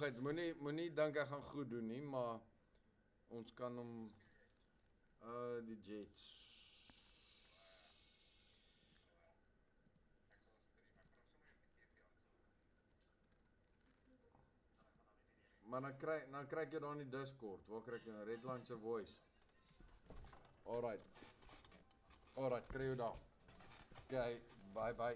Alright, moenie dink ek gaan goed doen nie, maar ons kan hom die Jets. Maar dan kry ek jy daar in die Discord. Waar kry ek nou Redline se voice? Alright, kry jou daar. Okay, bye.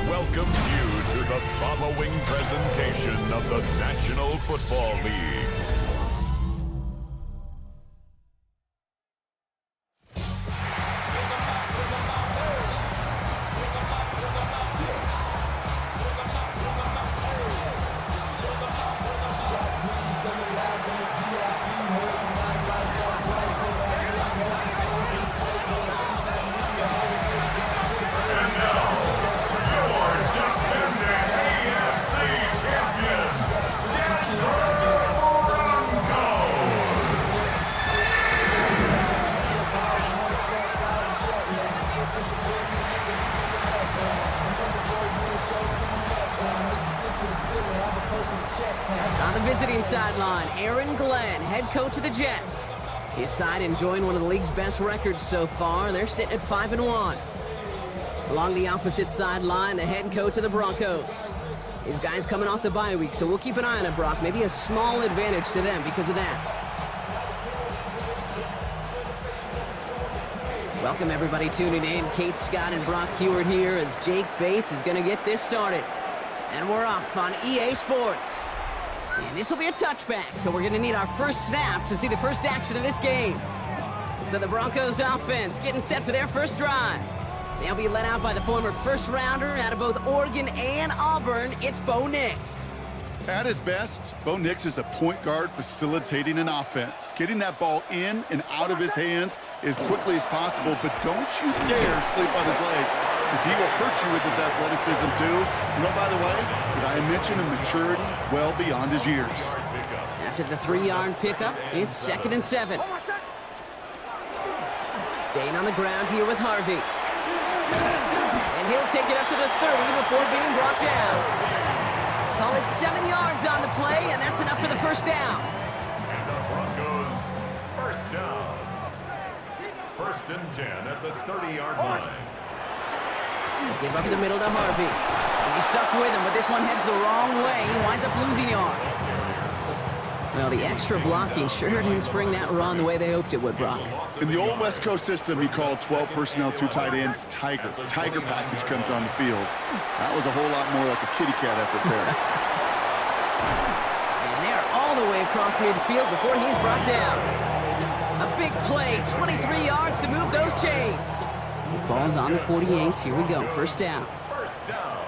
Welcomes you to the following presentation of the National Football League. On the visiting sideline, Aaron Glenn, head coach of the Jets. His side enjoying one of the league's best records so far. They're sitting at 5-1. Along the opposite sideline, the head coach of the Broncos. His guys coming off the bye week, so we'll keep an eye on it, Brock. Maybe a small advantage to them because of that. Welcome, everybody tuning in. Kate Scott and Brock Heward here as Jake Bates is going to get this started. And we're off on EA Sports. And this will be a touchback, so we're going to need our first snap to see the first action of this game. So the Broncos offense getting set for their first drive. They'll be led out by the former first-rounder out of both Oregon and Auburn. It's Bo Nix. At his best, Bo Nix is a point guard facilitating an offense. Getting that ball in and out of his hands as quickly as possible, but don't you dare sleep on his legs, because he will hurt you with his athleticism too. You know, by the way, did I mention a maturity well beyond his years? After the 3-yard pickup, it's 2nd and 7. Staying on the ground here with Harvey. And he'll take it up to the 30 before being brought down. Call it 7 yards on the play, and that's enough for the first down. And the Broncos, first down. 1st and 10 at the 30-yard line. Give up the middle to Harvey. He's stuck with him, but this one heads the wrong way. He winds up losing yards. Well, the extra blocking sure didn't spring that run the way they hoped it would, Brock. In the old West Coast system, he called 12 personnel, 2 tight ends, Tiger. Tiger package comes on the field. That was a whole lot more like a kitty cat effort there. And they're all the way across midfield before he's brought down. A big play, 23 yards to move those chains. The ball's on the 48. Here we go, first down. First down.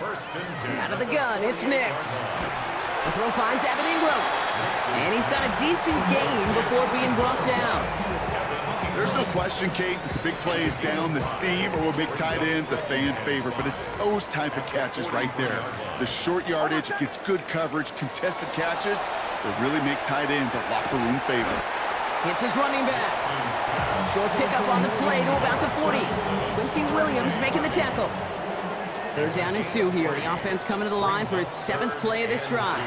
First and 10. Out of the gun, it's Nix. The throw finds Evan Ingram. And he's got a decent gain before being brought down. There's no question, Kate, that the big plays down the seam or big tight ends a fan favorite, but it's those type of catches right there. The short yardage gets good coverage, contested catches that really make tight ends a locker room favorite. Hits his running back. Short pickup on the play to about the 40. Quincy Williams making the tackle. Third down and 2 here. The offense coming to the line for its 7th play of this drive.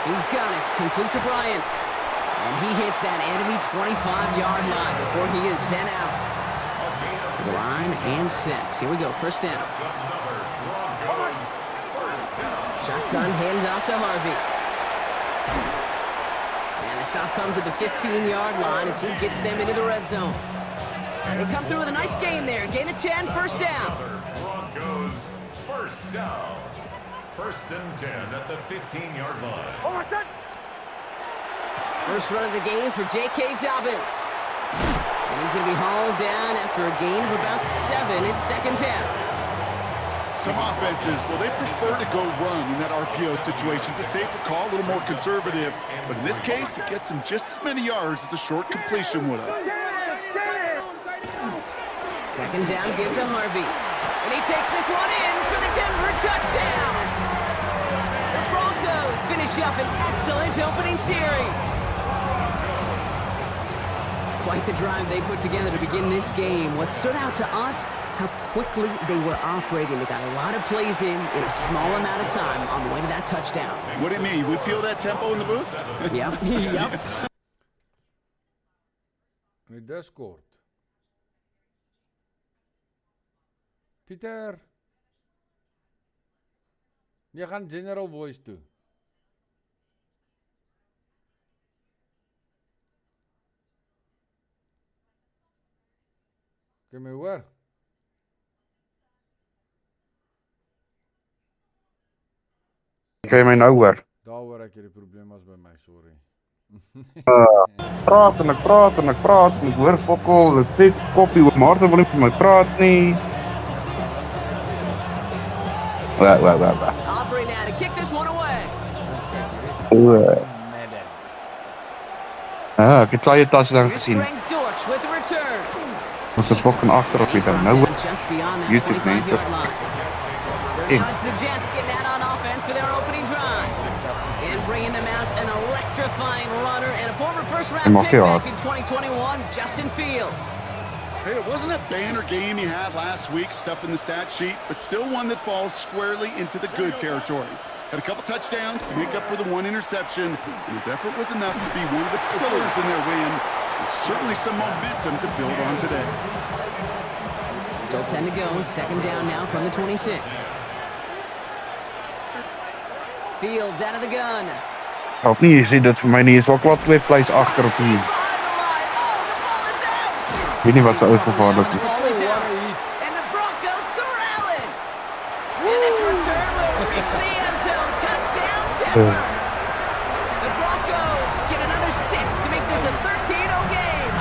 He's got it. Complete to Bryant. And he hits that enemy 25-yard line before he is sent out. To the line and sets. Here we go. First down. Shotgun handoff to Harvey. And the stop comes at the 15-yard line as he gets them into the red zone. They come through with a nice gain there. Gain of 10, first down. Broncos, first down. First and 10 at the 15-yard line. First run of the game for J.K. Dobbins. And he's going to be hauled down after a gain of about 7 at second down. Some offenses, well, they prefer to go run in that RPO situation. It's a safer call, a little more conservative. But in this case, it gets him just as many yards as a short completion would have. Second down, give to Harvey. And he takes this one in for the Denver touchdown. The Broncos finish up an excellent opening series. Quite the drive they put together to begin this game. What stood out to us, how quickly they were operating. They got a lot of plays in a small amount of time on the way to that touchdown. What do you mean? We feel that tempo in the booth? Yep. Yep. Met Discord. Pieter. Jy gaan General Voice toe. Kan my hoor? Kan jy my nou hoor? Daar hoor ek hierdie probleem was by my, sorry. Praat en ek hoor fokol, ek sê koppie oor Martha wil nie vir my praat nie. Wait. Aubrey now to kick this one away. Madden. Ek het al jou touchdown Here's gesien. Greg Dortch with the return. Ons is fucking agter op He's hier brought nou. down just beyond that YouTube 25-yard line. So Hey. now it's the Jets getting out on offense for their opening drive. And bringing them out an electrifying runner and a former first-round Mag pick je back hard. in 2021, Justin Fields. Hey, it wasn't a banner game he had last week, stuff in the stat sheet, but still one that falls squarely into the good territory. Had a couple touchdowns to make up for the one interception, and his effort was enough to be one of the pillars in their win. And certainly some momentum to build on today. Still 10 to go, second down now from the 26. Fields out of the gun. Help nie, jy sê dit vir my nie, is al klaar 2 plays agter op hier. Behind the line. Oh, the ball is out. Weet nie wat se uitgevaarlik The is. ball is out. And the Broncos corral it. And this return will reach the end zone. Touchdown, Denver. The Broncos get another 6 to make this a 13-0 game.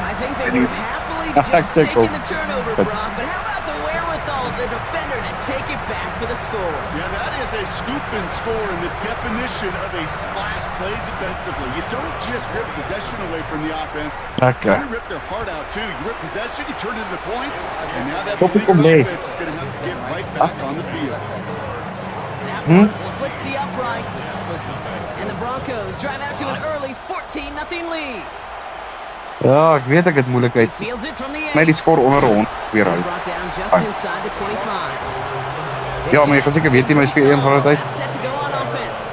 I think they would have happily just taken the turnover, Brock, but how about the wherewithal of the defender to take it back for the score? Yeah, that is a scoop and score in the definition of a splash play defensively. You don't just rip possession away from the offense. Lekker. You rip their heart out too. You rip possession, you turn it into points, and now that Koppie kom beleaguered mee. offense is going to have to get right back on the field. That one splits the uprights. And the Broncos drive out to an early 14-0 lead. Ja, ek weet ek het moeilikheid. He fields it from the My die 8. skor onder hom weer He's uit. brought down just inside the 25. Ja, maar jy gaan seker weet jy my is vir een van die tyd. That's set to go on offense.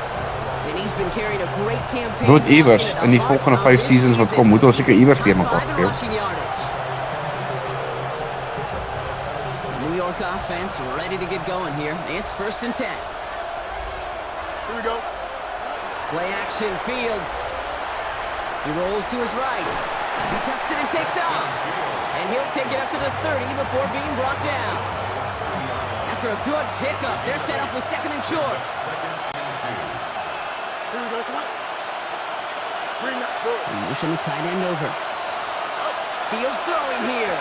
And he's been carried a great campaign. Wordt iewers in die volgende 5 seasons wat kom, moeten we zeker iewers tegen elkaar spelen. New York offense ready to get going here. It's 1st and 10. Here we go. Play action, Fields. He rolls to his right. He tucks it and takes off. And he'll take it up to the 30 before being brought down. After a good pickup, they're set up with 2nd and short. Here we go, son. Bring that door. Motion the tight end over. Fields throwing here.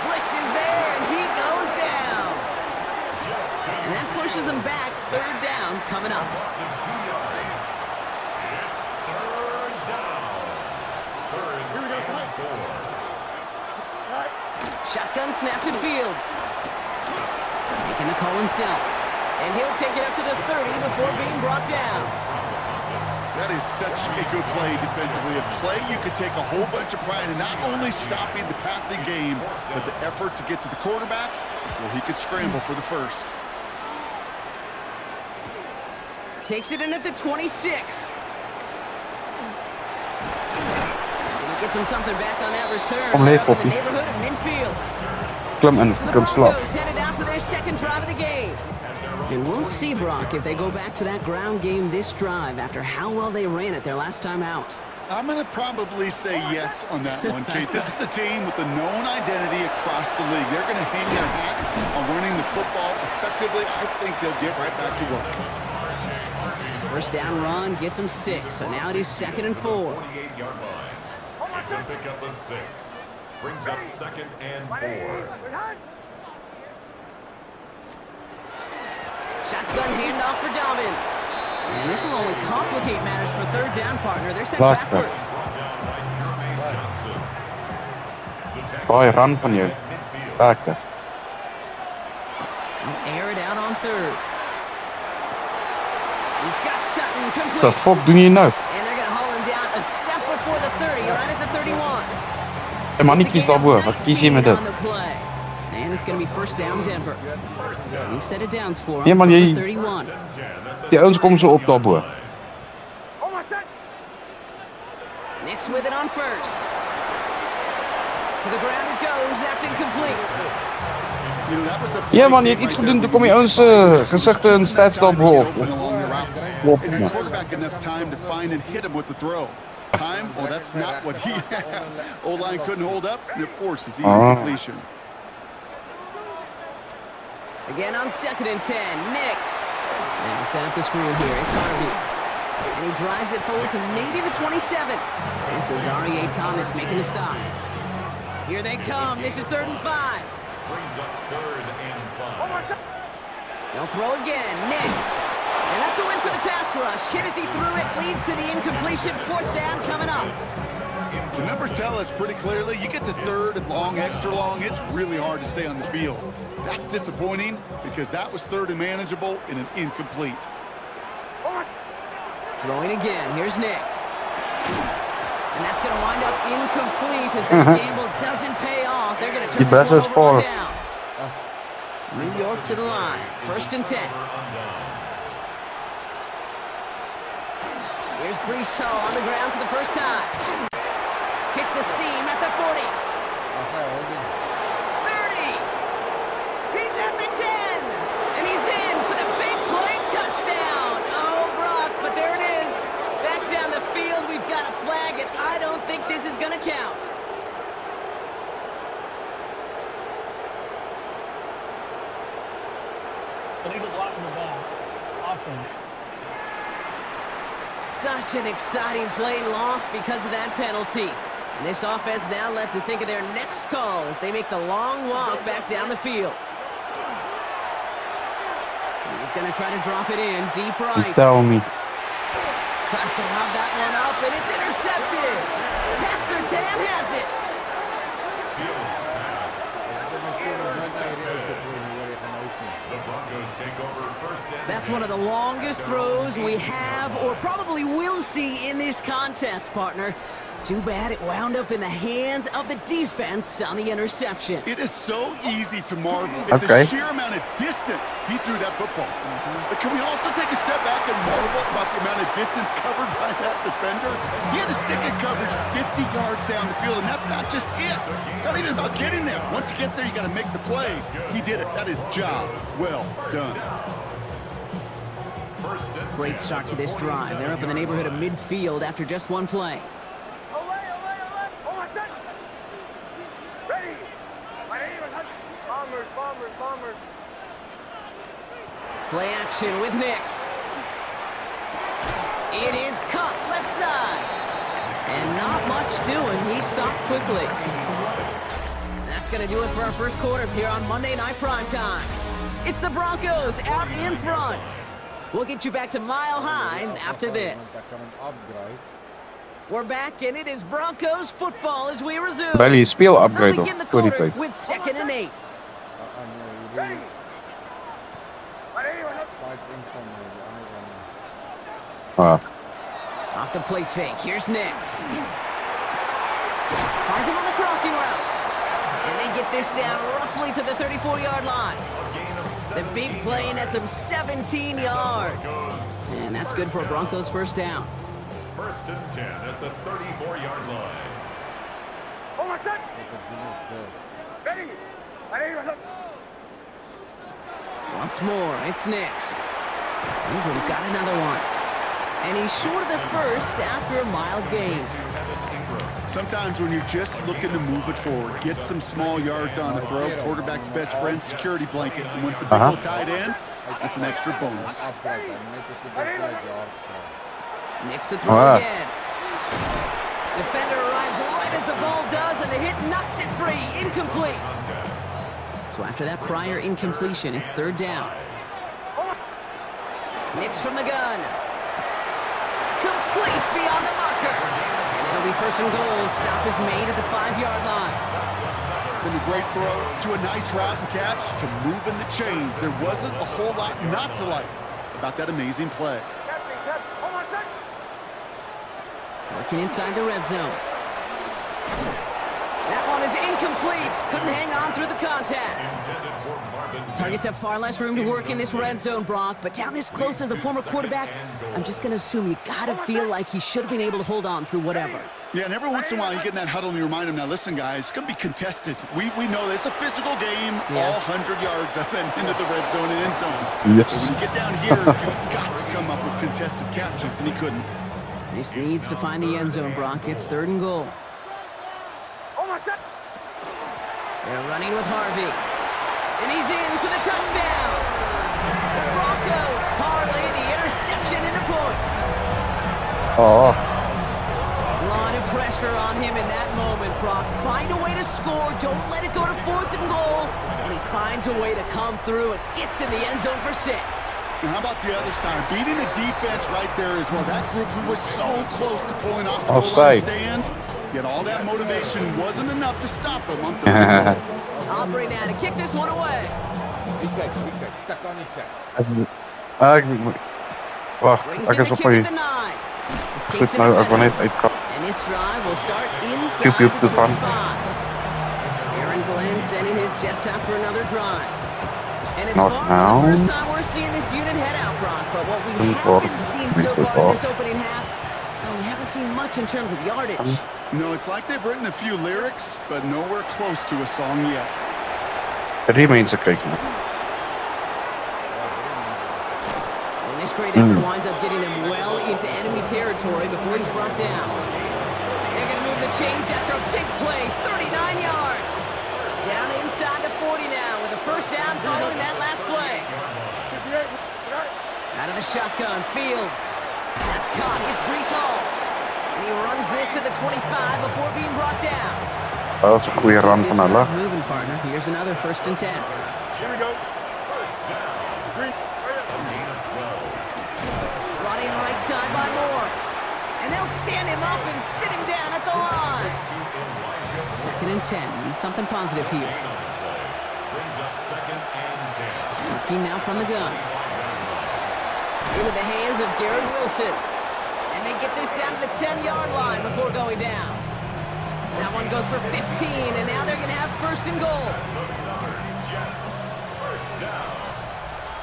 Blitz is there, and he goes down. And that pushes him back. 3rd down coming up. Shotgun snap to Fields. Making the call himself. And he'll take it up to the 30 before being brought down. That is such a good play defensively. A play you could take a whole bunch of pride in not only stopping the passing game, but the effort to get to the quarterback before he could scramble for the first. Takes it in at the 26. Gets him something back on that return. Kom leeg, Up in Poppy. the neighborhood of midfield. Klim in, So the klim slap. Broncos headed out for their 2nd drive of the game. And we'll see, Brock, if they go back to that ground game this drive after how well they ran it their last time out. I'm going to probably say yes on that one, Kate. This is a team with a known identity across the league. They're going to hang their hat on running the football effectively. I think they'll get right back to work. 1st down run gets them 6. So now it is 2nd and 4. 28-yard line. It's a pickup of 6. Brings up 2nd and 4. Shotgun handoff for Dobbins. And this will only complicate matters for 3rd down, partner. They're sent Back. backwards. Boy, run van jou. Lekker. He'll air it out on 3rd. He's got Sutton complete. Wat de fuck doen jullie nou? And they're going to haul him down a step before the 30, right at the 31. Hey man, niet kies daarboven. Wat kies je met dit? And it's going to be 1st down Denver. We've set it downs for him. Ja man, from the jy, 31. die ouens komen zo op daarboven. Nix with it on 1st. To the ground it goes. That's incomplete. You know, that was a Ja man, je hebt iets gedaan, toen kom je ons gezegd een stats daarboven op. And the quarterback enough time to find and hit him with the throw. Time? Well, that's not what he had. O-line couldn't hold up, and it forces the incompletion. Again on 2nd and 10. Nix. And he set up the screen here. It's Harvey. And he drives it forward to maybe the 27. It's Azarie Thomas making the stop. Here they come. This is 3rd and 5. Brings up 3rd and 5. They'll throw again. Nix. And that's a win for the pass rush. Hit as he threw it. Leads to the incompletion. 4th down coming up. The numbers tell us pretty clearly, you get to 3rd and long, extra long, it's really hard to stay on the field. That's disappointing because that was 3rd and manageable in an incomplete. Throwing again. Here's Nix. And that's going to wind up incomplete as that gamble doesn't pay off. They're going to turn this one over on downs. New York to the line. 1st and 10. Here's Brees Hall on the ground for the first time. Hits a seam at the 40. 30. He's at the 10. And he's in for the big play touchdown. Oh, Brock, but there it is. Back down the field, we've got a flag, and I don't think this is going to count. Illegal blocking the ball. Offense. Such an exciting play lost because of that penalty. And this offense now left to think of their next call as they make the long walk back down the field. He's going to try to drop it in deep right. Tell me. Tries to lob that one up, and it's intercepted. Pat Surtain has it. Fields pass. The Broncos take over 1st and That's one of the longest throws we have or probably will see in this contest, partner. Too bad it wound up in the hands of the defense on the interception. It is so easy to marvel at the sheer amount of distance he threw that football. But can we also take a step back and marvel about the amount of distance covered by that defender? He had to stick in coverage 50 yards down the field, and that's not just it. It's not even about getting there. Once you get there, you got to make the plays. He did it. That is job well done. Great start to this drive. They're up in the neighborhood of midfield after just one play. Play action with Nix. It is cut left side. And not much doing. He stopped quickly. That's going to do it for our first quarter here on Monday Night Primetime. It's the Broncos out in front. We'll get you back to Mile High after this. We're back, and it is Broncos football as we resume. Wel, speel upgrade They'll of begin the voor die quarter tijd. with 2nd and 8. Ah, Off the play fake, here's Nix. Finds him on the crossing route. And they get this down roughly to the 34-yard line. The big play nets him 17 yards. And that's good for a Broncos first down. 1st and 10 at the 34-yard line. Once more, it's Nix. Ooh, he's got another one. And he's short of the first after a mild gain. Sometimes when you're just looking to move it forward, get some small yards on the throw, quarterback's best friend, security blanket. And when it's a big old tight end, that's an extra bonus. Nix to throw again. Defender arrives right as the ball does, and the hit knocks it free. Incomplete. So after that prior incompletion, it's 3rd down. Nix from the gun. Complete beyond the marker. And it'll be 1st and goal. Stop is made at the 5-yard line. From a great throw to a nice route and catch to moving the chains. There wasn't a whole lot not to like about that amazing play. Working inside the red zone. That one is incomplete. Couldn't hang on through the contact. Targets have far less room to work in this red zone, Brock, but down this close as a former quarterback, I'm just going to assume you got to feel like he should have been able to hold on through whatever. Yeah, and every once in a while you get in that huddle and you remind him, now listen, guys, it's going to be contested. We know this. It's a physical game, all 100 yards up and into the red zone and end zone. yes. So when you get down here, you've got to come up with contested catches, and he couldn't. This needs to find the end zone, Brock. It's 3rd and goal. They're running with Harvey. And he's in for the touchdown. The Broncos parlay the interception into points. Oh, A lot of pressure on him in that moment, Brock. Find a way to score. Don't let it go to 4th and goal. And he finds a way to come through and gets in the end zone for 6. And how about the other side? Beating a defense right there as well. That group who was so close to pulling off the goal line stand, yet all that motivation wasn't enough to stop him on 3rd and goal. Aubrey now to kick this one away. wacht, Brings ek in is the op kick my at the 9. Escapes goed the nou, ek wil defender. net uitkap. And this drive will start inside Pew, pew, the pew, fun. 25. Aaron Glenn sending his Jets out for another drive. And it's Not far now. from the first time we're seeing this unit head out, Brock. But what we Good haven't ball. seen Good so far ball. in this opening half, well, we haven't seen much in terms of yardage. No, it's like they've written a few lyrics, but nowhere close to a song yet. Die mense kyk net. And this great effort winds up getting him well into enemy territory before he's brought down. They're going to move the chains after a big play, 39 yards. Down inside the 40 now with a first down following that last play. Out of the shotgun, Fields. That's caught. It's Brees Hall. And he runs this to the 25 before being brought down. Dat was 'n goeie run This van hulle. time moving, partner. Here's another 1st and 10. Here we go. 1st down. Brought in right side by Moore. And they'll stand him up and sit him down at the line. 2nd and 10. Need something positive here. Brings up 2nd and 10. Working now from the gun. Into the hands of Garrett Wilson. And they get this down to the 10-yard line before going down. That one goes for 15, and now they're going to have first and goal. Jets. First down.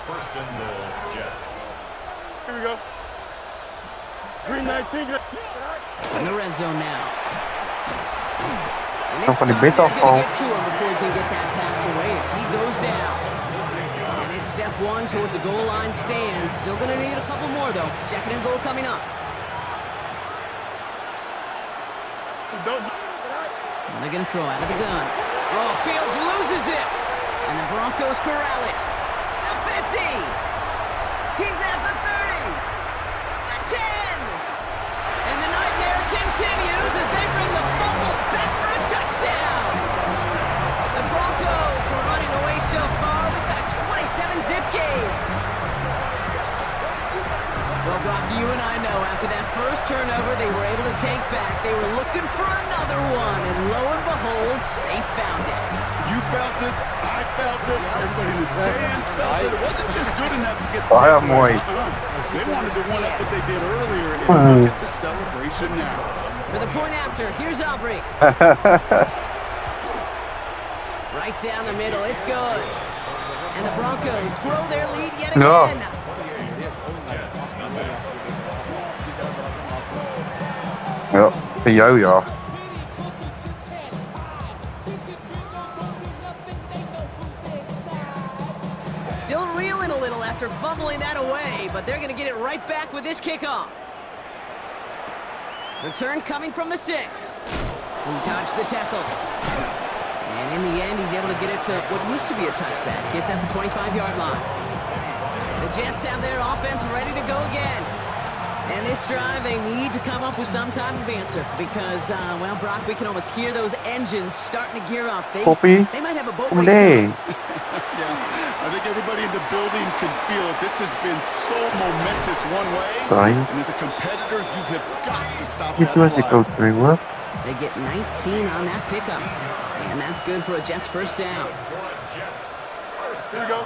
First and goal, Jets. Here we go. Green 19. In the red zone now. And Van die bit they're going to afval. get to him before he can get that pass away as he goes down. And it's step one towards a goal line stand. Still going to need a couple more, though. Second and goal coming up. And they're going to throw out of the gun. Oh, Fields loses it. And the Broncos corral it. The 50. He's at the 30. The 10. And the nightmare continues as they bring the fumble back for a touchdown. The Broncos are running away so far. We've got a 27-zip game. Well, Brock, you and I know after that first turnover they were able to take back, they were looking for another one, and lo and behold, they found it. You felt it. I felt it. Everybody in the stands felt it. It wasn't just good enough to get the Ah, ja, takeaway. mooi. They wanted to one up what they did earlier, and look at the celebration now. For the point after, here's Aubrey. Right down the middle, it's good. And the Broncos grow their lead yet Ja. again. Ja, voor jou ja. Still reeling a little after fumbling that away, but they're going to get it right back with this kickoff. Return coming from the 6. Who dodged the tackle. And in the end, he's able to get it to what used to be a touchback. It's at the 25-yard line. The Jets have their offense ready to go again. And this drive, they need to come up with some type of answer because, well, Brock, we can almost hear those engines starting to gear up. They might have a boat race Nee. coming. Yeah, I think everybody in the building can feel it. This has been so momentous one way. Sorry. And as a competitor, you have got to stop Dit that was ik slide. ook terug hoor. They get 19 on that pickup. And that's good for a Jets first down. Jets. First Here we down. go.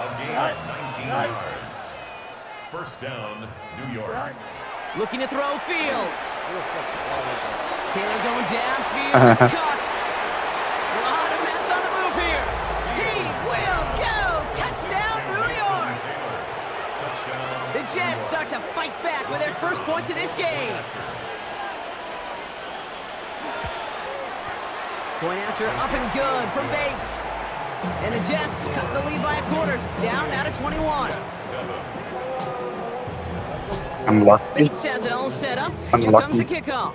A gain of 19 yards. First down, New York. Looking to throw Fields. Taylor going downfield. It's caught. A lot of mess on the move here. He will go. Touchdown, New York. Touchdown. The Jets start to fight back with their first points of this game. Point after up and good from Bates. And the Jets cut the lead by a quarter. Down now to 21. Unlucky. Bates has it all set up. Here comes the kickoff.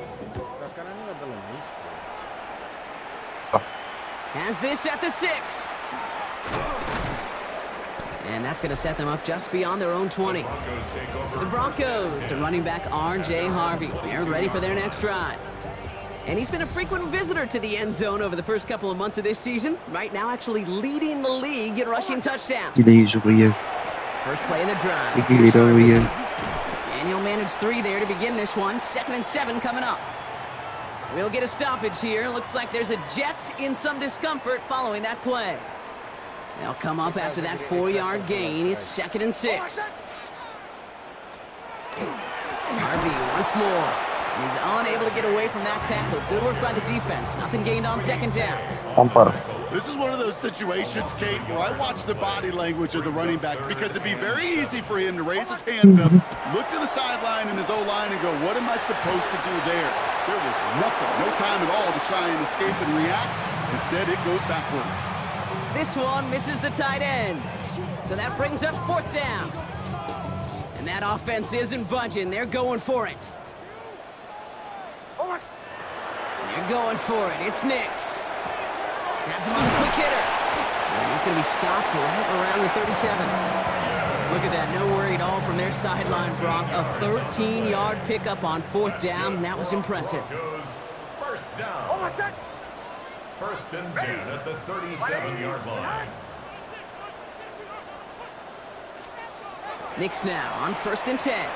Has this at the 6. And that's going to set them up just beyond their own 20. Broncos take over. The Broncos, the running back R.J. Harvey. They're ready for their next drive. And he's been a frequent visitor to the end zone over the first couple of months of this season. Right now, actually leading the league in rushing touchdowns. Deze voor je. First play of the drive. Ik jullie dan weer. And he'll manage 3 there to begin this one. 2nd and 7 coming up. We'll get a stoppage here. Looks like there's a Jet in some discomfort following that play. They'll come up after that 4-yard gain. It's 2nd and 6. Harvey once more. He's unable to get away from that tackle. Good work by the defense. Nothing gained on 2nd down. Amper. This is one of those situations, Kate, where I watch the body language of the running back because it'd be very easy for him to raise his hands up, look to the sideline in his O-line and go, what am I supposed to do there? There was nothing, no time at all to try and escape and react. Instead, it goes backwards. This one misses the tight end. So that brings up 4th down. And that offense isn't budging. They're going for it. They're going for it. It's Nix. Has him on the quick hitter. And he's going to be stopped right around the 37. Look at that. No worry at all from their sideline, Brock. A 13-yard pickup on 4th down. That was impressive. Broncos. First down. First and 10 at the 37-yard line. Nix now on 1st and 10.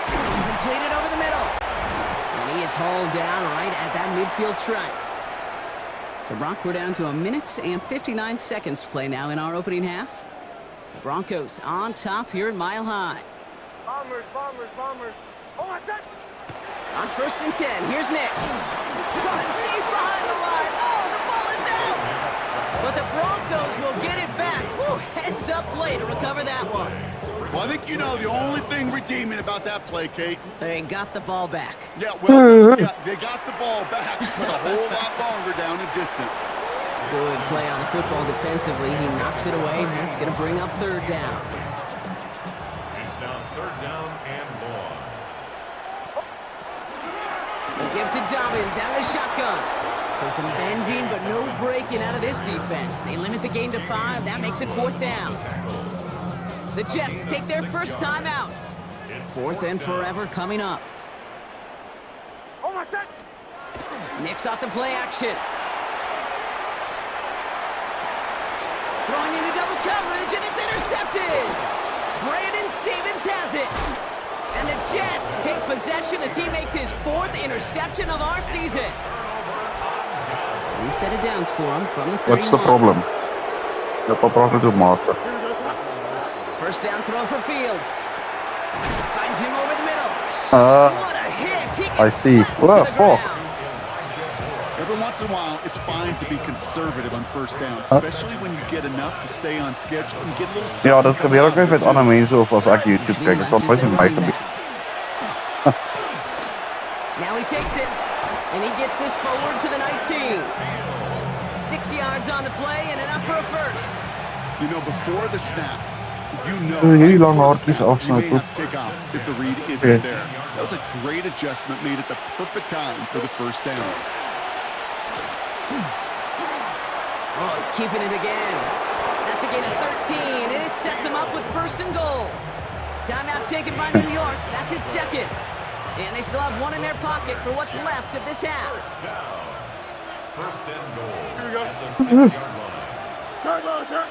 Completed over the middle. And he is hauled down right at that midfield stripe. So, Brock, we're down to 1 minute and 59 seconds to play now in our opening half. The Broncos on top here at Mile High. On 1st and 10, here's Nix. Run deep behind the line. Oh, the ball is out! But the Broncos will get it back. Whew, heads up play to recover that one. Well, I think you know the only thing redeeming about that play, Kate. They got the ball back. Yeah, well, yeah, they got the ball back, but a whole lot longer down in distance. Good play on the football defensively. He knocks it away, and that's going to bring up 3rd down. It's now 3rd down and more. They give to Dobbins out of the shotgun. So some bending, but no breaking out of this defense. They limit the gain to 5. That makes it 4th down. The Jets take their first time out. 4th and forever coming up. Nix off the play action. Throwing into double coverage, and it's intercepted. Brandon Stevens has it. And the Jets take possession as he makes his 4th interception of our season. We've set it downs for him from the 31. What's the problem? Ik heb al praten te maken. First down throw for Fields. Finds him over the middle. What a hit! He gets I see. flattened to the Well, ground. Every once in a while, it's fine to be conservative on 1st down, especially when you get enough to stay on schedule and get a little... Ja, dat gebeurt ook even met andere mensen of als ik YouTube kijk. Dat zal nooit met mij gebeuren. Now he takes it, and he gets this forward to the 19. 6 yards on the play and enough for a first. You know, before the snap, you know Heel lang before hard the is snap, you afsnij may toe. have to take off if the read isn't there. That was a great adjustment made at the perfect time for the 1st down. Oh, he's keeping it again. That's a gain of 13, and it sets him up with 1st and goal. Timeout taken by New York. That's its 2nd. And they still have 1 in their pocket for what's left of this half. 1st and goal. Here we go. At the 6-yard line.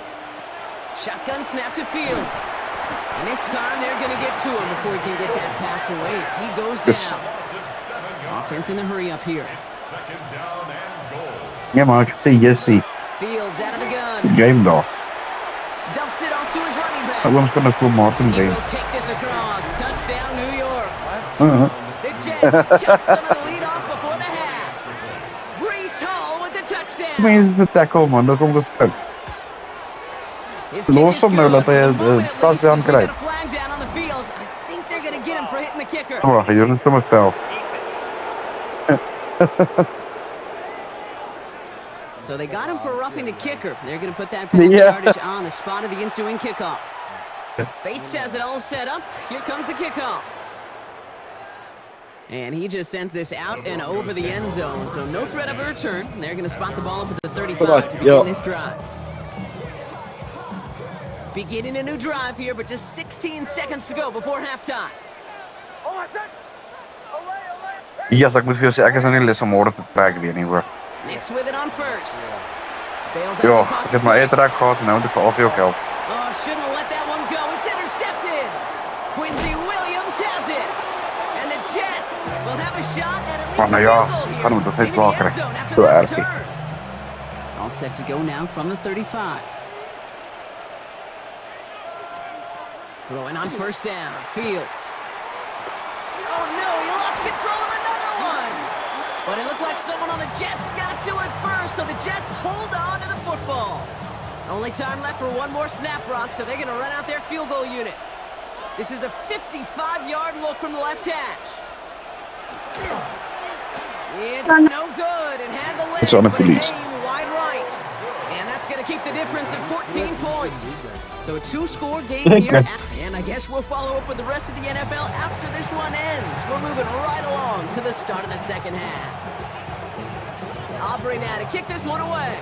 Shotgun snap to Fields. And this time they're going to get to him before he can get that pass away as he goes down. Offense in the hurry up here. 2nd down and goal. Ja, maar ik zie Jesse. Fields out of the gun. Game daar. Dumps it off to his running back. Ik was kunnen voor Martin He game. will take this across. Touchdown, New York. The Jets chop some of the lead off before the half. Breece Hall with the touchdown. Tenminste, de tackle man, dat komt het uit. His kick Los is hem nou good dat hij for the moment at least, touchdown as we get krijgt. a flag down on the field. I think they're going to get him for hitting the kicker. Wacht, jullie zijn het spel. So they got him for roughing the kicker. They're going to put that penalty yardage on the spot of the ensuing kickoff. Bates has it all set up. Here comes the kickoff. And he just sends this out and over the end zone. So no threat of a return. They're going to spot the ball up at the 35 to begin this drive. Beginning a new drive here, but just 16 seconds to go before halftime. Ja, ik moet veel zeggen, zijn hele morgen te krijgen weer niet hoor. Nix with it on first. Ja, ik heb maar één track gehad en nou moet ik al veel geld. Oh, shouldn't have let that one go. It's intercepted. Quincy Williams has it. And the Jets will have a shot at least Maar nou ja, a field goal gaan we toch here niet in the wel end krijgen. zone after Zo that erg. return. All set to go now from the 35. Throwing on first down. Fields. Oh no, he lost control of another one. But it looked like someone on the Jets got to it first, so the Jets hold on to the football. Only time left for one more snap, Brock, so they're going to run out their field goal unit. This is a 55-yard look from the left hash. It's no good, and had the leg, It's on the but his police. aim wide right. And that's going to keep the difference at 14 points. So a 2-score game here, and I guess we'll follow up with the rest of the NFL after this one ends. We're moving right along to the start of the second half. Aubrey now to kick this one away.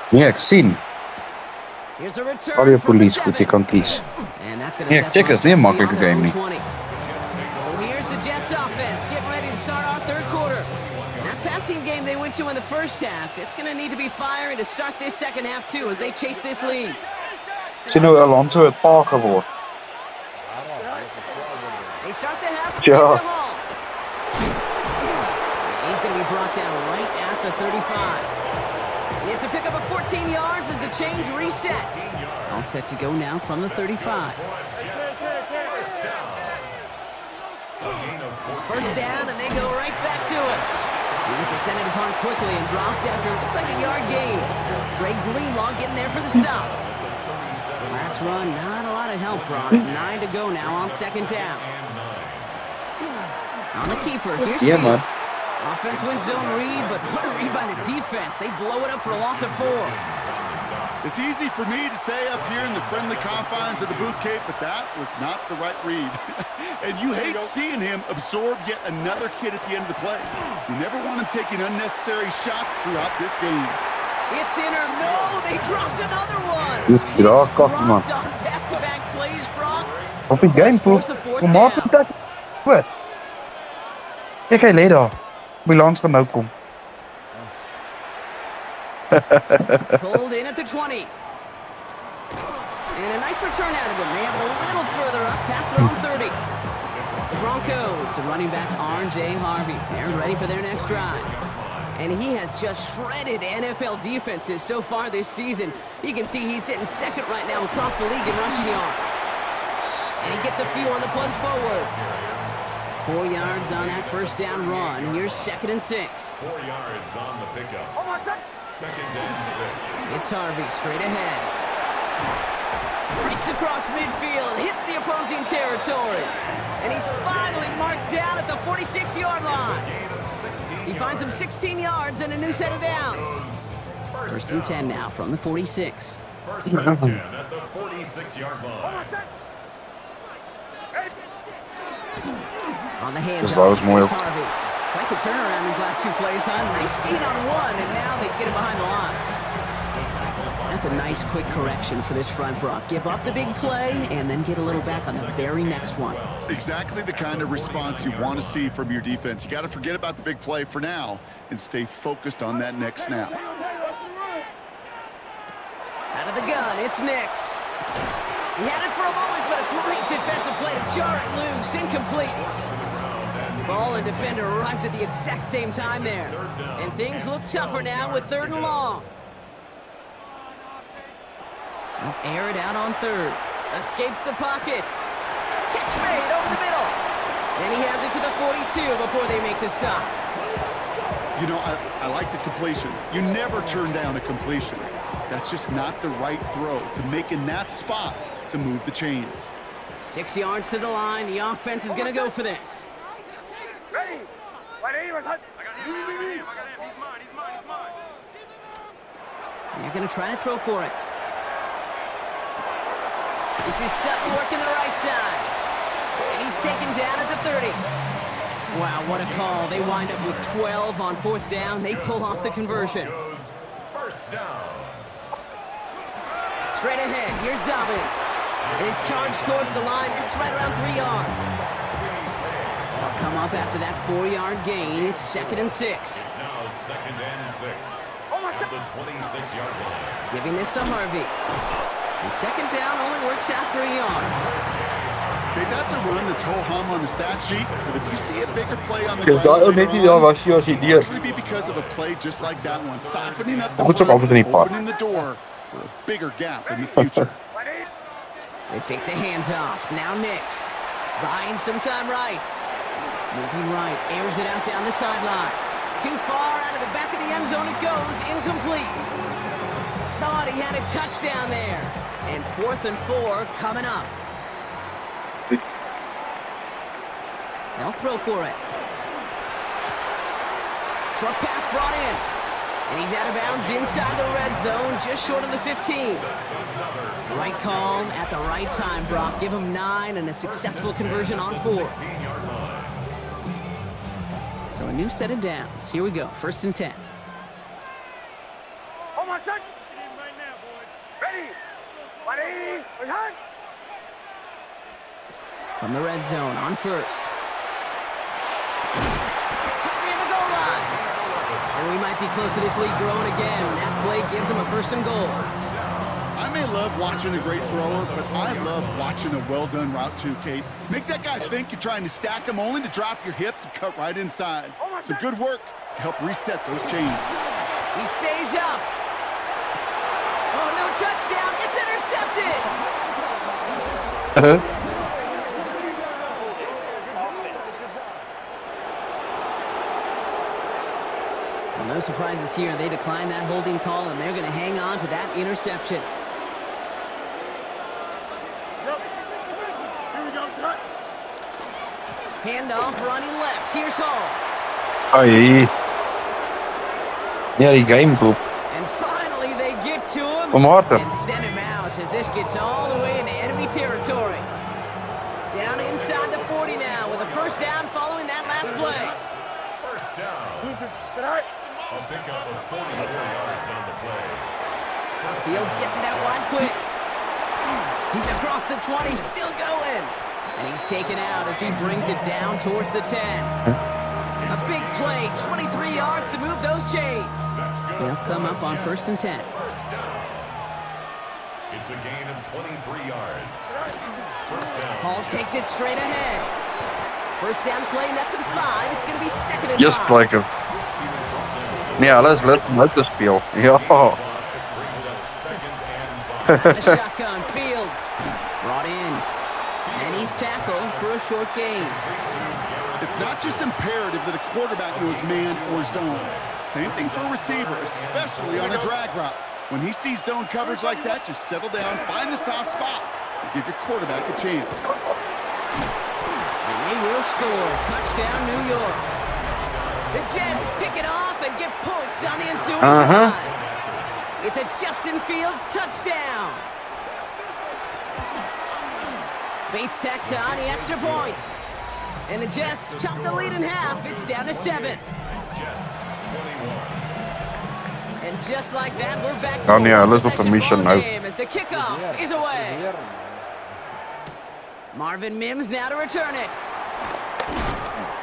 Ja, ik zie. Here's a return Al je from the police goed, je 7. kan kiezen. And that's going to Ja, set check the eens, niet een Jets makkelijke beyond game their niet. own 20. So here's the Jets offense getting ready to start our third quarter. That passing game they went to in the first half, it's going to need to be firing to start this second half too as they chase this lead. Zie nou Alonso het paal geworden. They start the half with Ja. Victor Hall. He's going to be brought down right at the 35. It's a pickup of 14 yards as the chains reset. All set to go now from the 35. First down, and they go right back to it. He was descended upon quickly and dropped after, looks like a yard gain. Greg Greenlaw getting there for the stop. Last run, not a lot of help, Brock. 9 to go now on second down. On the keeper, here's Fields. Offense wins zone read, but what a read by the defense. They blow it up for a loss of 4. It's easy for me to say up here in the friendly confines of the booth, Kate, but that was not the right read. And you hate seeing him absorb yet another kid at the end of the play. You never want him taking unnecessary shots throughout this game. It's in or no, they dropped another one. Dus graag, man. Back-to-back plays, Brock. Op die game, kom maar van dat. Wat? Kijk, hij leed daar. Moet je langs gaan nou komen. Pulled in at the 20. And a nice return out of him. They have it a little further up, past their own 30. The Broncos, the running back R.J. Harvey. They're ready for their next drive. And he has just shredded NFL defenses so far this season. You can see he's sitting second right now across the league in rushing yards. And he gets a few on the plunge forward. 4 yards on that first down run. Here's 2nd and 6. 4 yards on the pickup. 2nd and 6. It's Harvey straight ahead. Breaks across midfield, hits the opposing territory. And he's finally marked down at the 46-yard line. He finds him 16 yards and a new set of downs. 1st and 10 now from the 46. 1st and 10 at the 46-yard line. On the hand. Dus dat was mooi ook. Harvey. Quite the turnaround these last 2 plays, huh? Nice gain on 1, and now they get him behind the line. That's a nice quick correction for this front, Brock. Give up the big play and then get a little back on the very next one. Exactly the kind of response you want to see from your defense. You got to forget about the big play for now and stay focused on that next snap. Out of the gun, it's Nix. He had it for a moment, but a great defensive play to jar it loose. Incomplete. Ball and defender arrived at the exact same time there. And things look tougher now with 3rd and long. They'll air it out on 3rd. Escapes the pocket. Catch made over the middle. And he has it to the 42 before they make the stop. You know, I like the completion. You never turn down a completion. That's just not the right throw to make in that spot to move the chains. 6 yards to the line. The offense is going to go for this. Ready? They're going to try to throw for it. This is Sutton working the right side. And he's taken down at the 30. Wow, what a call. They wind up with 12 on 4th down. They pull off the conversion. First down. Straight ahead, here's Dobbins. And his charge towards the line, that's right around 3 yards. They'll come up after that 4-yard gain. It's 2nd and 6. It's now 2nd and 6 at the 26-yard line. Giving this to Harvey. And 2nd down only works out for a yard. Okay, that's a run that's ho-hum on the stat sheet, but if you see a bigger play on the Dus ground dat later net die on, was je als it idee. could be because of a play just like that one, softening up the Goed zo front, altijd in die pad. opening the door for a bigger gap in the future. They fake the handoff. Now Nix. Buying some time right. Moving right. Airs it out down the sideline. Too far out of the back of the end zone it goes. Incomplete. Thought he had a touchdown there. And 4th and 4 coming up. They'll throw for it. Short pass brought in. And he's out of bounds inside the red zone, just short of the 15. Right call at the right time, Brock. Give him 9 and a successful conversion on 4. So a new set of downs. Here we go, 1st and 10. Hold my son. Ready? From the red zone on 1st. Cut near the goal line. And we might be close to this lead growing again. That play gives him a 1st and goal. I may love watching a great thrower, but I love watching a well-done route too, Kate. Make that guy think you're trying to stack him only to drop your hips and cut right inside. Some good work to help reset those chains. He stays up. Oh, no touchdown. It's intercepted. Well, no surprises here. They declined that holding call, and they're going to hang on to that interception. Handoff running left. Here's Hall. Ai. Ja, die game poop. And finally they get to him Kom harder. and send him out as this gets all the way into enemy territory. Down inside the 40 now with a first down following that last play. First down. A pickup of 44 yards on the play. Fields gets it out wide quick. He's across the 20, still going. And he's taken out as he brings it down towards the 10. A big play, 23 yards to move those chains. They'll come up on 1st and 10. It's a gain of 23 yards. First down. Hall takes it straight ahead. First down play, nets him 5. It's going to be 2nd and Just 5. like hem. Nee, alles leuk om uit te spelen. Ja. The shotgun, Fields. Brought in. And he's tackled for a short gain. It's not just imperative that a quarterback knows man or zone. Same thing for a receiver, especially on a drag route. When he sees zone coverage like that, just settle down, find the soft spot, and give your quarterback a chance. And they will score. Touchdown, New York. The Jets pick it off and get points on the ensuing drive. It's a Justin Fields touchdown. Bates tacks on the extra point. And the Jets chop the lead in half. It's down to 7. And just like that, we're back to Oh, yeah, the let's go for mission now. game as the kickoff is away. Marvin Mims now to return it.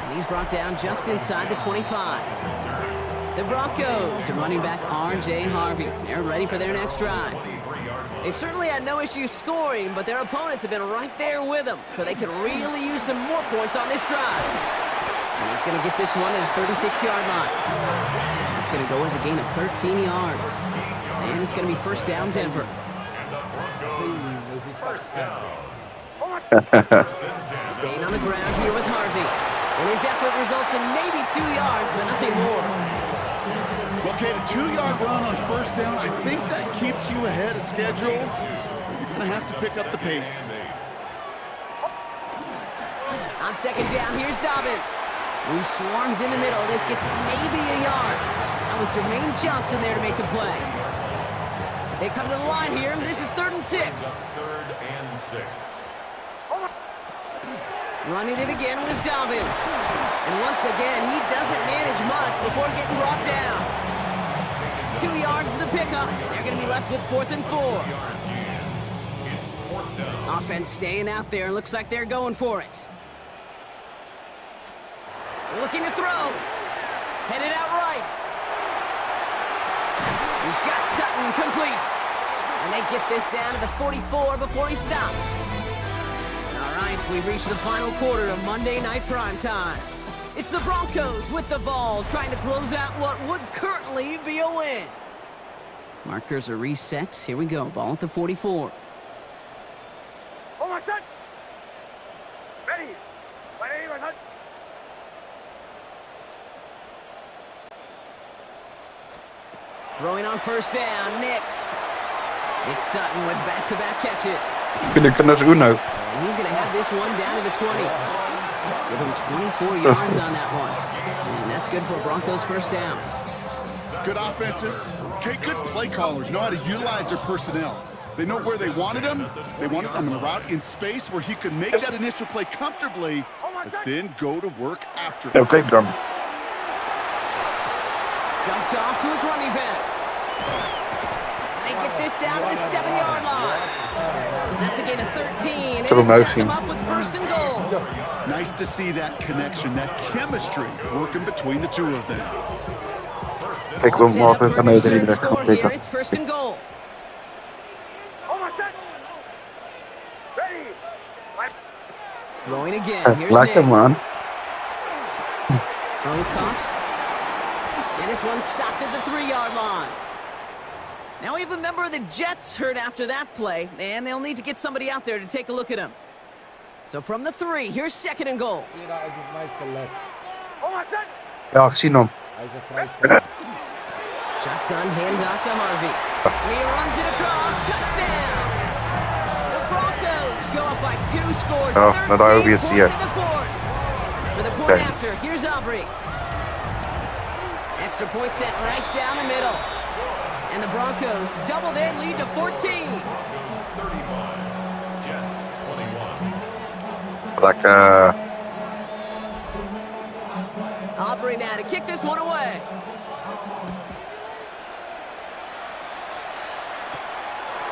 And he's brought down just inside the 25. The Broncos, the running back R.J. Harvey. They're ready for their next drive. They've certainly had no issues scoring, but their opponents have been right there with them, so they could really use some more points on this drive. And he's going to get this one at the 36-yard line. It's going to go as a gain of 13 yards. And it's going to be first down, Denver. First down. Staying on the ground here with Harvey. And his effort results in maybe 2 yards, but nothing more. Okay, a 2-yard run on first down, I think that keeps you ahead of schedule. You're going to have to pick up the pace. On second down, here's Dobbins. He swarms in the middle. This gets maybe a yard. That was Jermaine Johnson there to make the play. They come to the line here, and this is 3rd and 6. 3rd and 6. Running it again with Dobbins. And once again, he doesn't manage much before getting brought down. 2 yards to the pickup. They're going to be left with 4th and 4. It's 4th down. Offense staying out there. Looks like they're going for it. Looking to throw. Headed out right. He's got Sutton complete. And they get this down to the 44 before he stopped. All right, we've reached the final quarter of Monday Night Primetime. It's the Broncos with the ball, trying to close out what would currently be a win. Markers are reset. Here we go. Ball at the 44. Hold my son. Ready. Ready, my son. Throwing on first down, Nix. It's Sutton with back-to-back catches. Kunnen Uno. And he's going to have this one down to the 20. Give him 24 yards on that one. And that's good for a Broncos first down. Good offenses. Okay, good play callers know how to utilize their personnel. They know where they wanted him. They wanted him in a route in space where he could make that initial play comfortably, but then go to work after. Oké, dan. Dumped off to his running back. And they get this down to the 7-yard line. That's a gain of 13. And Zullen we it hem sets him uitzien? up with 1st and goal. Nice to see that connection, that chemistry working between the two of them. Kijk, we Set up moeten for gaan a uit third iedere score gaan here. pikken. It's 1st and goal. Hold my son. Ready. Throwing again. Here's Laat hem Nix. aan. Throws caught. And this one's stopped at the 3-yard line. Now we have a member of the Jets hurt after that play, and they'll need to get somebody out there to take a look at him. So from the 3, here's 2nd and goal. Zie je daar, het is nice gelet. Ja, gezien hem. Hij is een vrij. Shotgun handoff to Harvey. And he runs it across. Touchdown! The Broncos go up by 2 scores. Ja, 13 nou daar heb je het, points zie je. in the 4th. For the point Okay. after, here's Aubrey. Extra point set right down the middle. And the Broncos double their lead to 14. 35. Jets 21. Lekker. Aubrey now to kick this one away.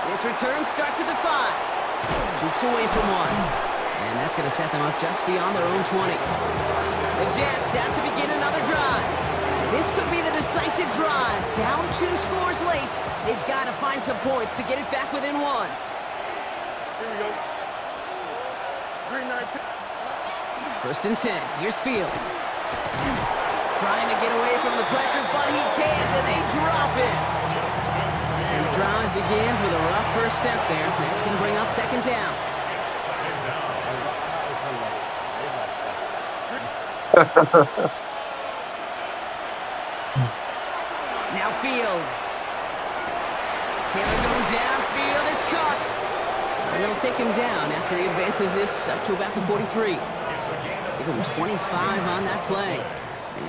This return starts at the 5. Jukes away from one. And that's going to set them up just beyond their own 20. The Jets out to begin another drive. This could be the decisive drive. Down 2 scores late. They've got to find some points to get it back within 1. Here we go. Green 9. 1st and 10. Here's Fields. Trying to get away from the pressure, but he can't, and they drop it. And the drive begins with a rough first step there. That's going to bring up 2nd down. Now Fields. Taylor going downfield. It's caught. And they'll take him down after he advances this up to about the 43. Give him 25 on that play.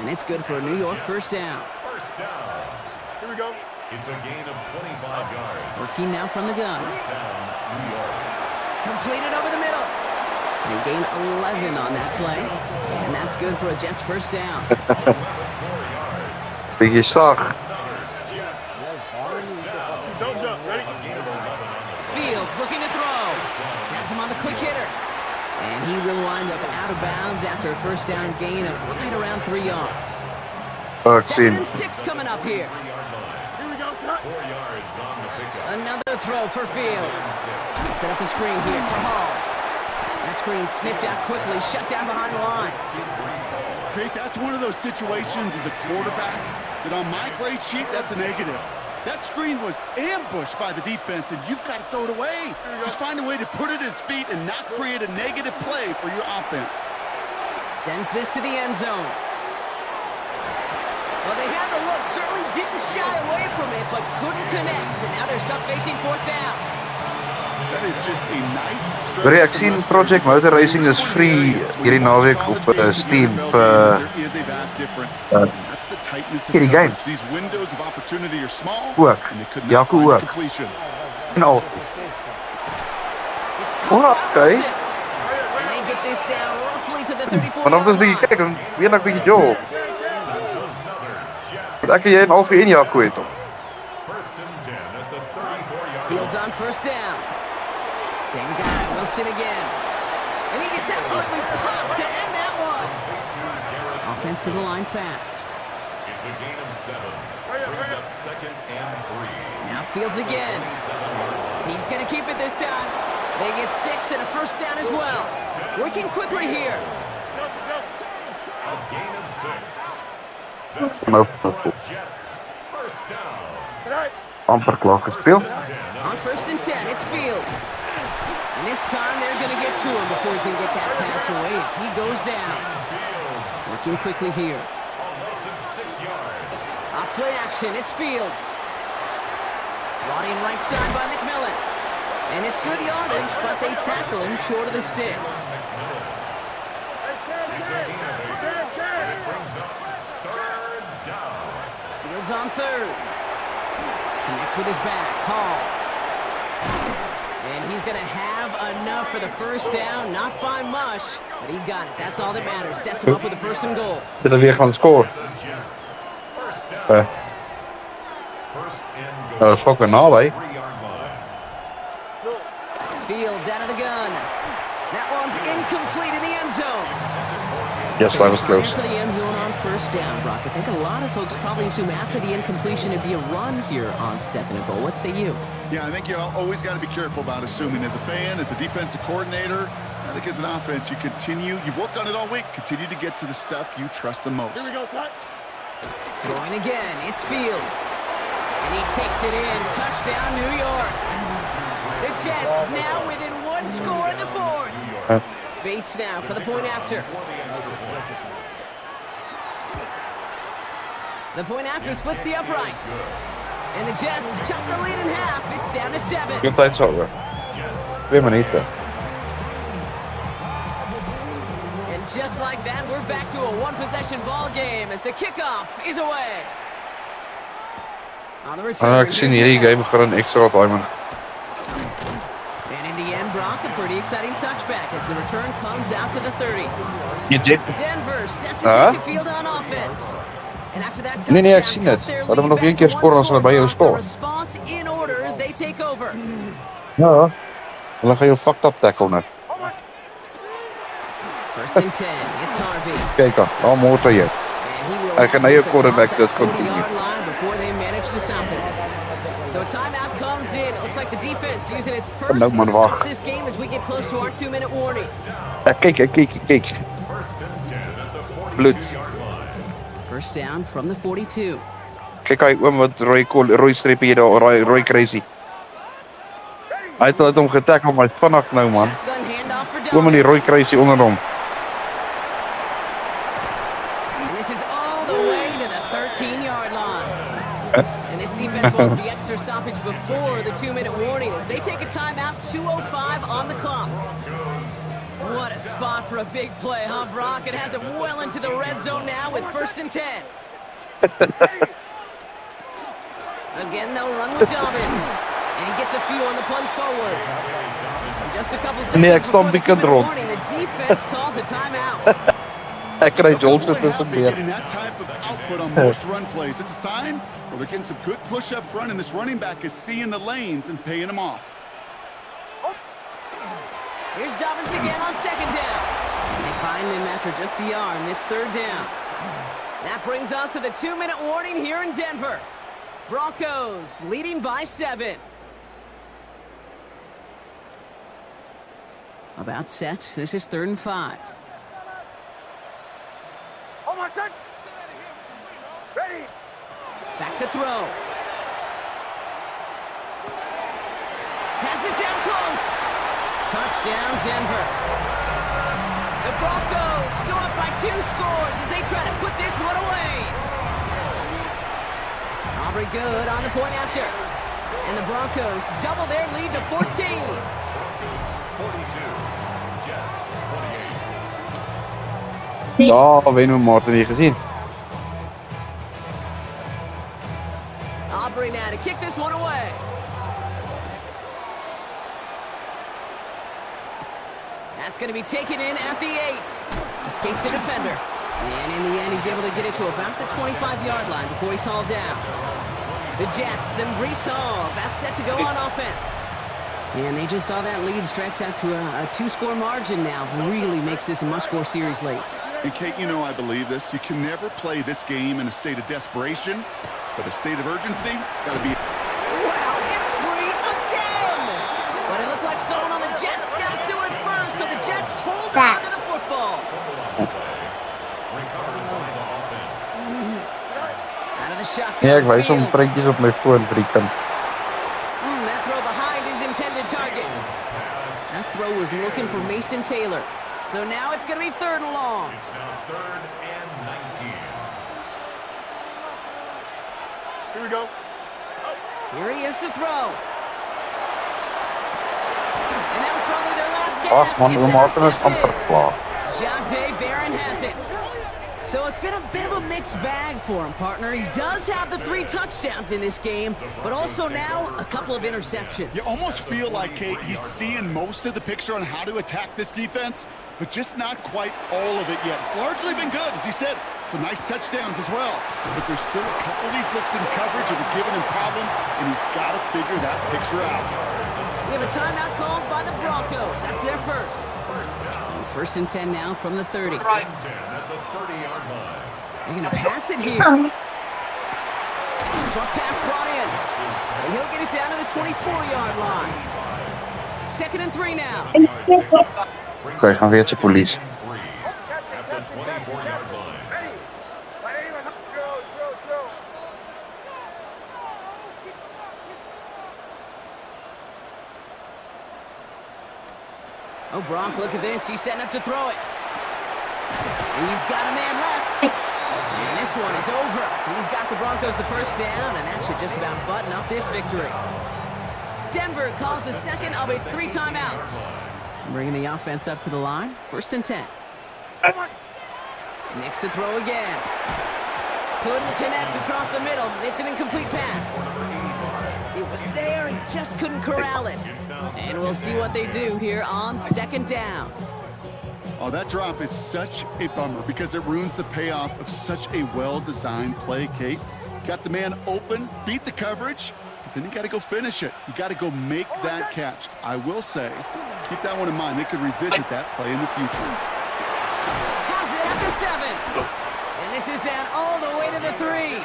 And it's good for a New York 1st down. First down. Here we go. It's a gain of 25 yards. Working now from the gun. First down, New York. Completed over the middle. They gain 11 on that play. And that's good for a Jets 1st down. Beetje slag. Don't jump. Ready? Fields looking to throw. Has him on the quick hitter. And he will wind up out of bounds after a 1st down gain of right around 3 yards. Oh, 2nd gezien. and 6 coming up here. Here we go, son. 4 yards on the pickup. Another throw for Fields. Set up the screen here for Hall. That screen sniffed out quickly, shut down behind the line. Great, that's one of those situations as a quarterback that on my grade sheet, that's a negative. That screen was ambushed by the defense, and you've got to throw it away. Just find a way to put it at his feet and not create a negative play for your offense. Sends this to the end zone. Well, they had the look, certainly didn't shy away from it, but couldn't connect. And now they're stuck facing 4th down. That is just a nice stretch. Wil ek sien Project Motor Racing is free hierdie naweek op Steam. There is a vast difference. That's the tightness of hierdie game. coverage. These windows of opportunity are small. Ook. And they could Ja, not find ook. completion. En al. It's Oh, okay. And they get this down roughly to the 34 Maar dan is bietjie kyk, dan weer net bietjie job. Ek jy 'n half in jou kwyt. First and 10 at the 34-yard Fields on 1st down. Same guy, Wilson again. And he gets absolutely popped to end that one. Offense to the line fast. It's a gain of 7. Brings up 2nd and 3. Now Fields again. He's going to keep it this time. They get 6 and a 1st down as well. Working quickly here. A gain of 6. Nou, Jets. First down. amper klaar gespeel. On 1st and 10, it's Fields. And this time they're going to get to him before he can get that pass away as he goes down. Working quickly here. Almost at 6 yards. Off play action, it's Fields. Brought in right side by McMillan. And it's good yardage, but they tackle him short of the sticks. It brings up 3rd down. Fields on 3rd. Connects with his back, Hall. And he's going to have enough for the 1st down, not by much, but he got it. That's all that matters. Sets him up with the 1st and goal. Dit er weer gaan score. Jets. First down. First and goal. Dat is ook weer naby. 3-yard line. Fields out of the gun. That one's incomplete in the end zone. Yes, that was close. For the end zone on 1st down, Brock. I think a lot of folks probably assume after the incompletion it'd be a run here on 2nd and goal. What say you? Yeah, I think you always got to be careful about assuming as a fan, as a defensive coordinator. I think as an offense, you've worked on it all week. Continue to get to the stuff you trust the most. Here we go, son. Throwing again, it's Fields. And he takes it in. Touchdown, New York. The Jets now within one score in the fourth. Bates now for the point after. The point after splits the uprights. And the Jets chop the lead in half. It's down to 7. Good tijd zo, hoor. 2 minuten. And just like that, we're back to a one-possession ball game as the kickoff is away. On the return, Ik zie hierdie game gewoon een extra timer. And in the end, Brock, a pretty exciting touchback as the return comes out to the 30. Denver sets to take the field on offense. And after that touchdown, Nee, ik zie het. Laten we nog 1 keer scoren als we bij jou scoren. Response in order as they take over. Ja. Dan ga je een fucked up tackle naar. First and 10, it's Harvey. Kijk dan, al motor hier. Hij gaat naar je quarterback, dat continue. Before they manage to stop him. So a timeout comes in. It looks like the defense using its first to stop this game as we get close to our 2-minute warning. Ja, kijk. Bloed. First down from the 42. Kijk uit, wat rooi strepen hier, rooi crazy. Hij had hem getackeld, maar vannacht nou man. Kom die rooi crazy onderom. And this is all the way to the 13-yard line. And this defense wants the extra stoppage before the 2-minute warning as they take a timeout, 2:05 on the clock. What a spot for a big play, huh, Brock? It has it well into the red zone now with first and 10. Again, they'll run with Dobbins. And he gets a few on the plunge forward. Just a couple seconds before the 2-minute warning, the defense calls a timeout. Hij krijgt Johnson tussen weer. Getting that type of output on most run plays. It's a sign where they're getting some good push up front, and this running back is seeing the lanes and paying them off. Here's Dobbins again on second down. And they find him after just a yard, and it's third down. That brings us to the 2-minute warning here in Denver. Broncos leading by 7. About set. This is 3rd and 5. Hold on, son. Ready. Back to throw. Pass it down close. Touchdown, Denver. The Broncos go up by 2 scores as they try to put this one away. Aubrey good on the point after. And the Broncos double their lead to 14. 42. Jets 48. Ja, Wayne Martin niet gezien. Aubrey now to kick this one away. That's going to be taken in at the 8. Escapes the defender. And in the end, he's able to get it to about the 25-yard line before he's hauled down. The Jets and Brees Hall, that's set to go on offense. And they just saw that lead stretch out to a 2-score margin now. Really makes this a must-score series late. And Kate, you know I believe this. You can never play this game in a state of desperation, but a state of urgency, gotta be... Wow, it's free again! But it looked like someone on the Jets got to it first, so the Jets hold on to the football. Out of the shotgun. Ja, ik weet zo'n printjes op mijn phone, vrienden. That throw behind his intended target. That throw was looking for Mason Taylor. So now it's going to be 3rd and long. It's now 3rd and 19. Here we go. Here he is to throw. And that was probably their last game. Ach man, we maken het amper klaar. Jonte Barron has it. So it's been a bit of a mixed bag for him, partner. He does have the 3 touchdowns in this game, but also now a couple of interceptions. You almost feel like, Kate, he's seeing most of the picture on how to attack this defense, but just not quite all of it yet. It's largely been good, as he said. Some nice touchdowns as well. But there's still a couple of these looks in coverage that are giving him problems, and he's got to figure that picture out. We have a timeout called by the Broncos. That's their first. So 1st and 10 now from the 30. Right. 10 at the 30-yard line. They're going to pass it here. Short pass brought in. And he'll get it down to the 24-yard line. 2nd and 3 now. Oké, gaan weer de politie. At the 24-yard line. Oh, Bronk, look at this. He's setting up to throw it. He's got a man left. And this one is over. He's got the Broncos the first down, and that should just about button up this victory. Denver calls the second of its 3 timeouts. Bringing the offense up to the line. 1st and 10. Next to throw again. Couldn't connect across the middle. It's an incomplete pass. It was there, he just couldn't corral it. And we'll see what they do here on 2nd down. Oh, that drop is such a bummer because it ruins the payoff of such a well-designed play, Kate. Got the man open, beat the coverage, but then you got to go finish it. You got to go make that catch. I will say, keep that one in mind. They could revisit that play in the future. Has it at the 7. And this is down all the way to the 3.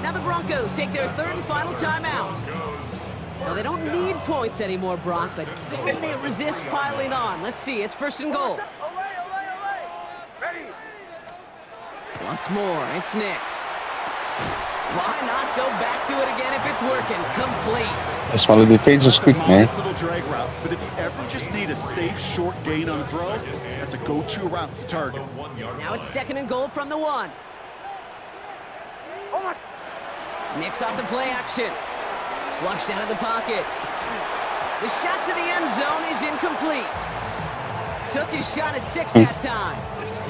Now the Broncos take their 3rd and final timeout. Well, they don't need points anymore, Brock, but can they resist piling on? Let's see, it's 1st and goal. Once more, it's Nix. Why not go back to it again if it's working? Complete. That's why the defense is quick, man. Nice little drag route, but if you ever just need a safe, short gain on a throw, that's a go-to route to target. Now it's 2nd and goal from the 1. Nix off the play action. Flushed out of the pocket. The shot to the end zone is incomplete. Took his shot at 6 that time.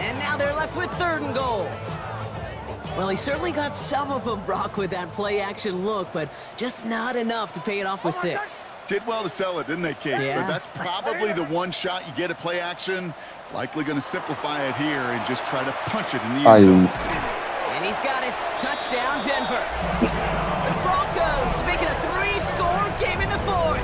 And now they're left with 3rd and goal. Well, he certainly got some of them, Brock, with that play action look, but just not enough to pay it off with 6. Did well to sell it, didn't they, Kate? Yeah. But that's probably the one shot you get at play action. Likely going to simplify it here and just try to punch it in the end zone. And he's got it. Touchdown, Denver. The Broncos making a 3-score game in the 4th.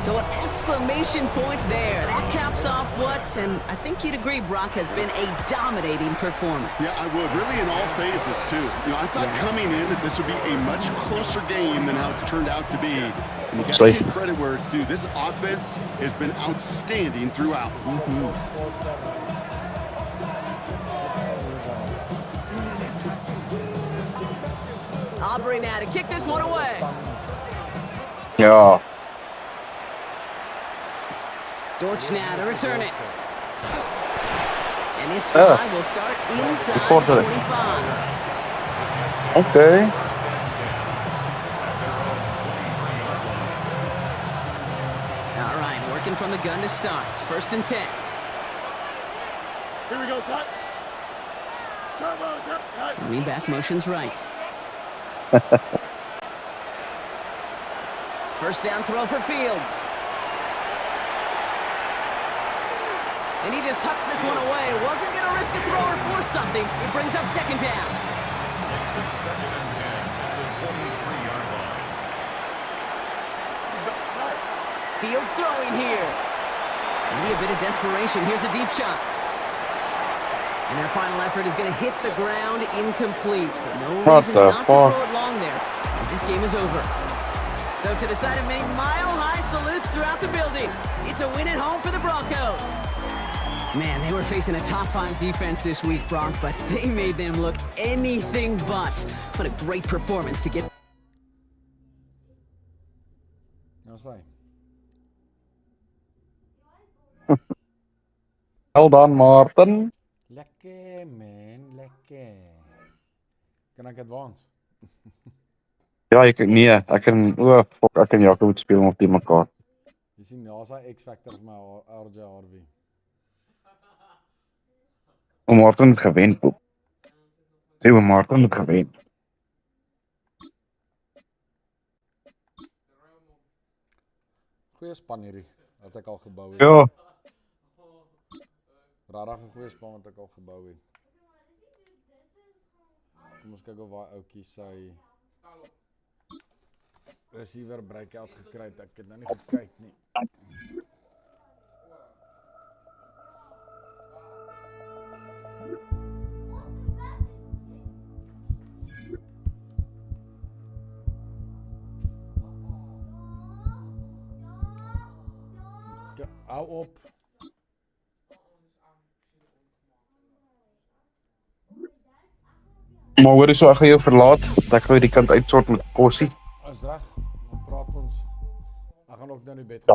So an exclamation point there. That caps off what, and I think you'd agree, Brock, has been a dominating performance. Yeah, I would. Really in all phases, too. You know, I thought coming in that this would be a much closer game than how it's turned out to be. And you got to give credit where it's due. This offense has been outstanding throughout. Aubrey now to kick this one away. Yeah. Dortch now to return it. And his drive will start inside 25. Okay. All right, working from the gun to start. 1st and 10. Here we go, son. Turbo's up. Lean back motions right. 1st down throw for Fields. And he just hucks this one away. Wasn't going to risk a throw or force something. It brings up 2nd down. Makes it 2nd and 10 at the 23-yard line. Fields throwing here. Maybe a bit of desperation. Here's a deep shot. And their final effort is going to hit the ground incomplete. But no reason not to throw it long there, as this game is over. So to the side of many mile-high salutes throughout the building, it's a win at home for the Broncos. Man, they were facing a top-5 defense this week, Brock, but they made them look anything but. What a great performance to get. Nou sê. Well done, Martin. Lekker man, lekker. Kan ek advance? Ja, ek kan Jakob speel op die mekaar. Jy sien, daar's hy X-factor vir my RJ Harvey. Martin het gewen, poep. Martin het gewen. Goeie span hierdie, wat ek al gebou het. Ja. Rarig 'n goeie span wat ek al gebou het. Kom ons kyk of waar ouetjie sy receiver breakout gekry het. Ek het nou nie gekyk nie. Hou op. Maar hoor jy so, ek gaan jou verlaat. Ek gaan die kant uitsort met kossie. Is reg. Dan praat ons. Ek gaan ook nou kan nu beter.